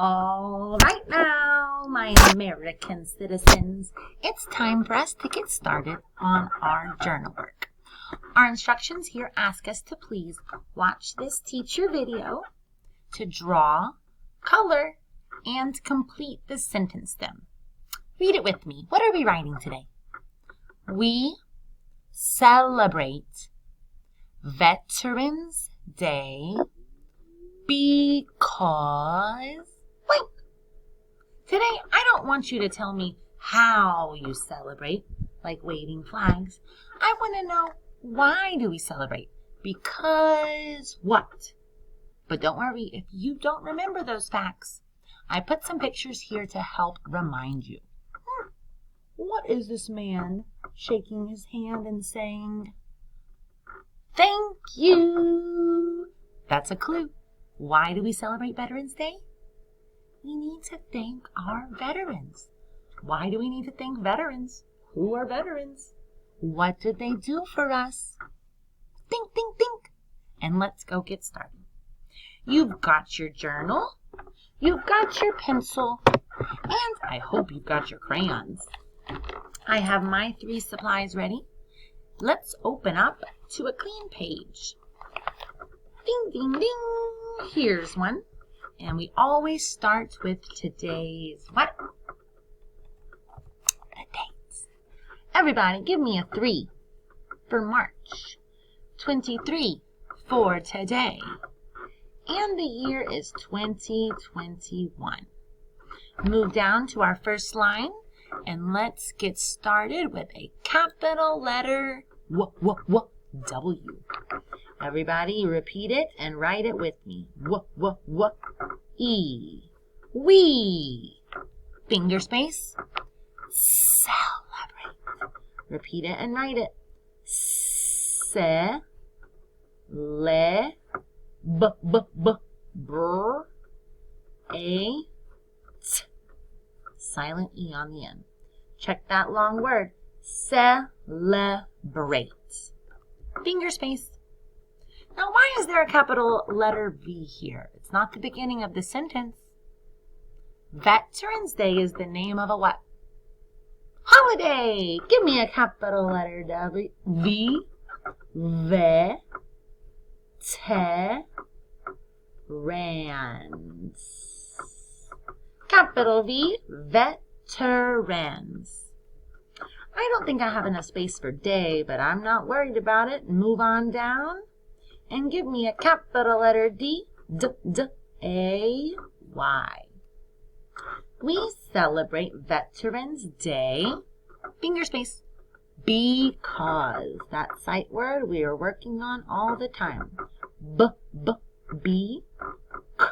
All right now, my American citizens, it's time for us to get started on our journal work. Our instructions here ask us to please watch this teacher video to draw, color, and complete the sentence stem. Read it with me. What are we writing today? We celebrate Veterans Day because... Wait! Today, I don't want you to tell me how you celebrate, like waving flags. I want to know, why do we celebrate? Because what? But don't worry if you don't remember those facts. I put some pictures here to help remind you. What is this man shaking his hand and saying? Thank you. That's a clue. Why do we celebrate Veterans Day? We need to thank our veterans. Why do we need to thank veterans? Who are veterans? What did they do for us? Think, think, think. And let's go get started. You've got your journal. You've got your pencil. And I hope you've got your crayons. I have my 3 supplies ready. Let's open up to a clean page. Ding, ding, ding. Here's one. And we always start with today's what? The dates. Everybody, give me a 3 for March. 23 for today. And the year is 2021. Move down to our first line. And let's get started with a capital letter W. Everybody repeat it and write it with me. E. We. Finger space. Celebrate. Repeat it and write it. Ce. Le. Br. A. T. Silent E on the end. Check that long word. Celebrate. Finger space. Now, why is there a capital letter V here? It's not the beginning of the sentence. Veterans Day is the name of a what? Holiday. Give me a capital letter W. V. Ve. Te. Rans. Capital V. Veterans. I don't think I have enough space for day, but I'm not worried about it. Move on down and give me a capital letter D. A-Y. We celebrate Veterans Day, finger space, because. That sight word we are working on all the time. B, K,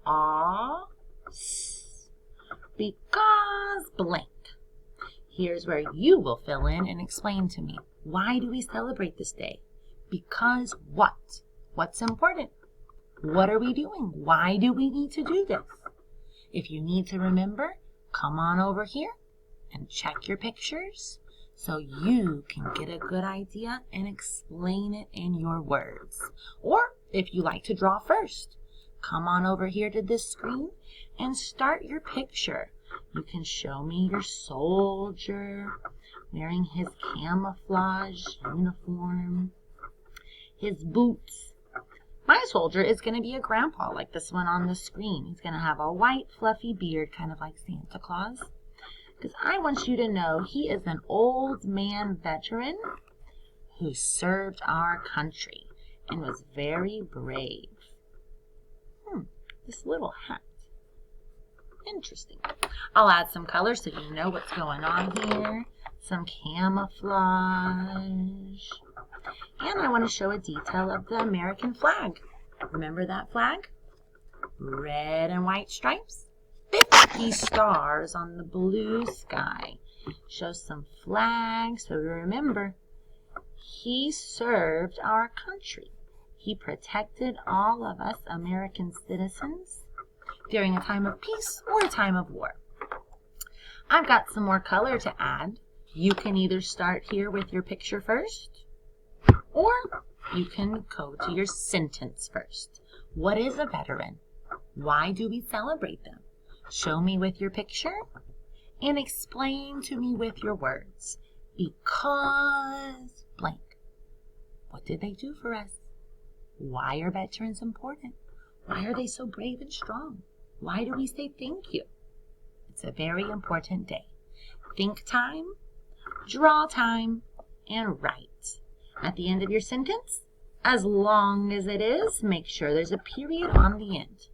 A, S. Because blank. Here's where you will fill in and explain to me. Why do we celebrate this day? Because what? What's important? What are we doing? Why do we need to do this? If you need to remember, come on over here and check your pictures so you can get a good idea and explain it in your words. Or if you like to draw first, come on over here to this screen and start your picture. You can show me your soldier wearing his camouflage uniform, his boots. My soldier is going to be a grandpa like this one on the screen. He's going to have a white fluffy beard, kind of like Santa Claus. Because I want you to know he is an old man veteran who served our country and was very brave. This little hat. Interesting. I'll add some color so you know what's going on here. Some camouflage. And I want to show a detail of the American flag. Remember that flag? Red and white stripes. 50 stars on the blue sky. Shows some flags so we remember he served our country. He protected all of us American citizens during a time of peace or a time of war. I've got some more color to add. You can either start here with your picture first, or you can go to your sentence first. What is a veteran? Why do we celebrate them? Show me with your picture and explain to me with your words. Because blank. What did they do for us? Why are veterans important? Why are they so brave and strong? Why do we say thank you? It's a very important day. Think time, draw time, and write. At the end of your sentence, as long as it is, make sure there's a period on the end.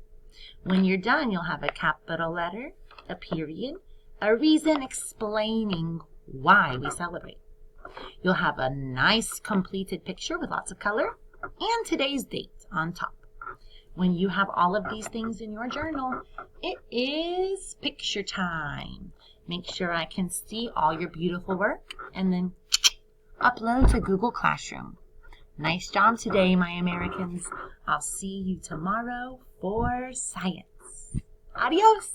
When you're done, you'll have a capital letter, a period, a reason explaining why we celebrate. You'll have a nice completed picture with lots of color and today's date on top. When you have all of these things in your journal, it is picture time. Make sure I can see all your beautiful work and then upload to Google Classroom. Nice job today, my Americans. I'll see you tomorrow for science. Adios.